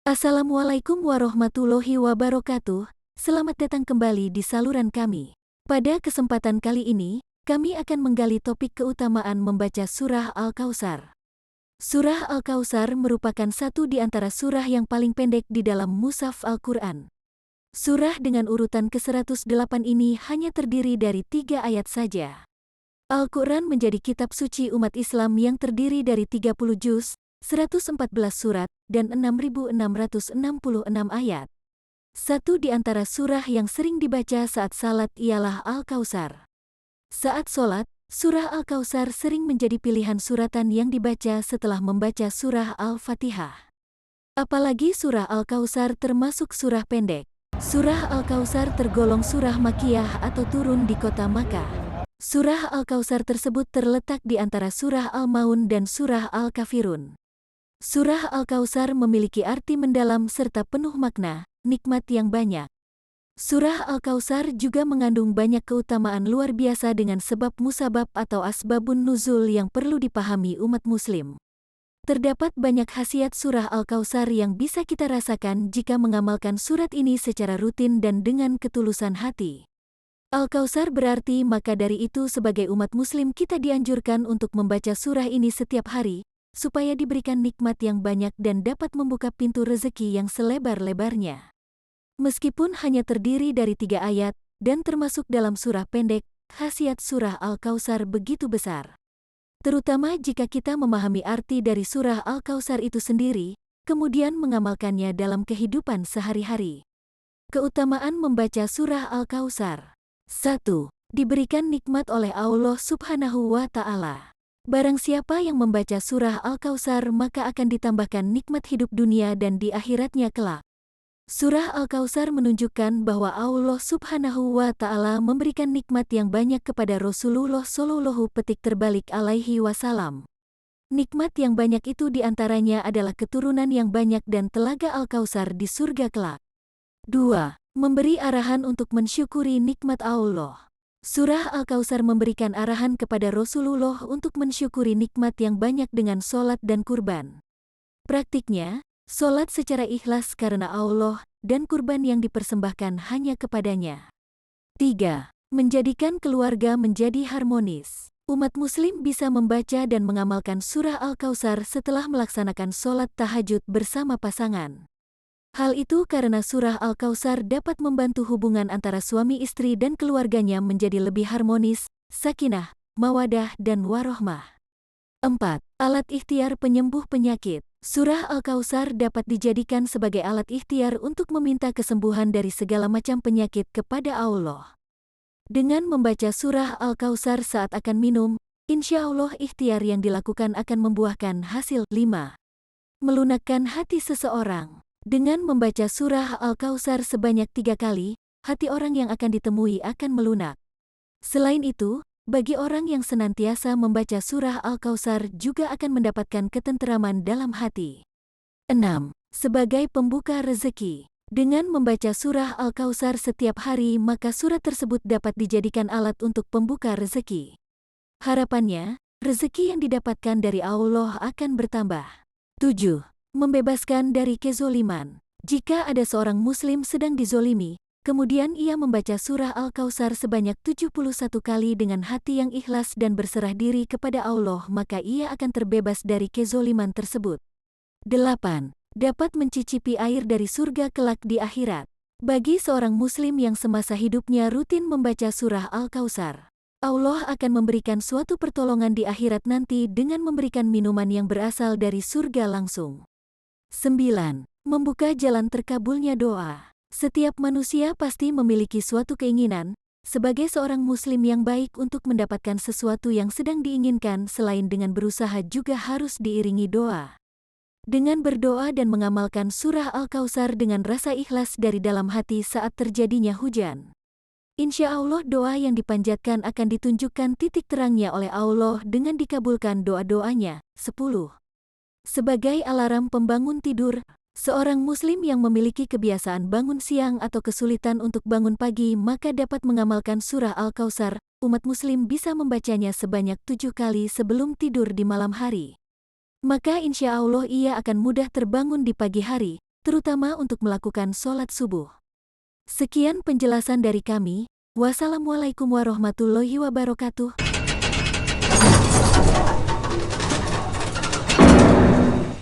Assalamualaikum warahmatullahi wabarakatuh. Selamat datang kembali di saluran kami. Pada kesempatan kali ini, kami akan menggali topik keutamaan membaca surah Al-Kautsar. Surah Al-Kautsar merupakan satu di antara surah yang paling pendek di dalam mushaf Al-Quran. Surah dengan urutan ke-108 ini hanya terdiri dari 3 ayat saja. Al-Quran menjadi kitab suci umat Islam yang terdiri dari 30 juz, 114 surat, dan 6.666 ayat. Satu di antara surah yang sering dibaca saat salat ialah Al-Kautsar. Saat salat, surah Al-Kautsar sering menjadi pilihan suratan yang dibaca setelah membaca surah Al-Fatihah. Apalagi surah Al-Kautsar termasuk surah pendek. Surah Al-Kautsar tergolong surah Makkiyah atau turun di kota Makkah. Surah Al-Kautsar tersebut terletak di antara surah Al-Maun dan surah Al-Kafirun. Surah Al-Kautsar memiliki arti mendalam serta penuh makna, nikmat yang banyak. Surah Al-Kautsar juga mengandung banyak keutamaan luar biasa dengan sebab musabab atau asbabun nuzul yang perlu dipahami umat muslim. Terdapat banyak khasiat surah Al-Kautsar yang bisa kita rasakan jika mengamalkan surat ini secara rutin dan dengan ketulusan hati. Al-Kautsar berarti maka dari itu sebagai umat muslim kita dianjurkan untuk membaca surah ini setiap hari, supaya diberikan nikmat yang banyak dan dapat membuka pintu rezeki yang selebar-lebarnya. Meskipun hanya terdiri dari 3 ayat, dan termasuk dalam surah pendek, khasiat surah Al-Kautsar begitu besar. Terutama jika kita memahami arti dari surah Al-Kautsar itu sendiri, kemudian mengamalkannya dalam kehidupan sehari-hari. Keutamaan membaca surah Al-Kautsar. 1. Diberikan nikmat oleh Allah Subhanahu wa Ta'ala. Barang siapa yang membaca surah Al-Kautsar maka akan ditambahkan nikmat hidup dunia dan di akhiratnya kelak. Surah Al-Kautsar menunjukkan bahwa Allah Subhanahu wa Ta'ala memberikan nikmat yang banyak kepada Rasulullah Shallallahu alaihi wasallam. Nikmat yang banyak itu diantaranya adalah keturunan yang banyak dan telaga Al-Kautsar di surga kelak. 2. Memberi arahan untuk mensyukuri nikmat Allah. Surah Al-Kautsar memberikan arahan kepada Rasulullah untuk mensyukuri nikmat yang banyak dengan sholat dan kurban. Praktiknya, sholat secara ikhlas karena Allah dan kurban yang dipersembahkan hanya kepadanya. 3. Menjadikan keluarga menjadi harmonis. Umat muslim bisa membaca dan mengamalkan surah Al-Kautsar setelah melaksanakan sholat tahajud bersama pasangan. Hal itu karena surah Al-Kautsar dapat membantu hubungan antara suami istri dan keluarganya menjadi lebih harmonis, sakinah, mawadah dan warohmah. 4. Alat ikhtiar penyembuh penyakit. Surah Al-Kautsar dapat dijadikan sebagai alat ikhtiar untuk meminta kesembuhan dari segala macam penyakit kepada Allah. Dengan membaca surah Al-Kautsar saat akan minum, insya Allah ikhtiar yang dilakukan akan membuahkan hasil. 5. Melunakkan hati seseorang. Dengan membaca surah Al-Kautsar sebanyak 3 kali, hati orang yang akan ditemui akan melunak. Selain itu, bagi orang yang senantiasa membaca surah Al-Kautsar juga akan mendapatkan ketenteraman dalam hati. 6. Sebagai pembuka rezeki. Dengan membaca surah Al-Kautsar setiap hari maka surat tersebut dapat dijadikan alat untuk pembuka rezeki. Harapannya, rezeki yang didapatkan dari Allah akan bertambah. 7. Membebaskan dari kezoliman. Jika ada seorang muslim sedang dizolimi, kemudian ia membaca surah Al-Kautsar sebanyak 71 kali dengan hati yang ikhlas dan berserah diri kepada Allah maka ia akan terbebas dari kezoliman tersebut. 8. Dapat mencicipi air dari surga kelak di akhirat. Bagi seorang muslim yang semasa hidupnya rutin membaca surah Al-Kautsar, Allah akan memberikan suatu pertolongan di akhirat nanti dengan memberikan minuman yang berasal dari surga langsung. 9. Membuka jalan terkabulnya doa. Setiap manusia pasti memiliki suatu keinginan, sebagai seorang muslim yang baik untuk mendapatkan sesuatu yang sedang diinginkan selain dengan berusaha juga harus diiringi doa. Dengan berdoa dan mengamalkan surah Al-Kautsar dengan rasa ikhlas dari dalam hati saat terjadinya hujan, insya Allah doa yang dipanjatkan akan ditunjukkan titik terangnya oleh Allah dengan dikabulkan doa-doanya. 10. Sebagai alarm pembangun tidur, seorang muslim yang memiliki kebiasaan bangun siang atau kesulitan untuk bangun pagi maka dapat mengamalkan surah Al-Kautsar. Umat muslim bisa membacanya sebanyak 7 kali sebelum tidur di malam hari. Maka insya Allah ia akan mudah terbangun di pagi hari, terutama untuk melakukan sholat subuh. Sekian penjelasan dari kami. Wassalamualaikum warahmatullahi wabarakatuh.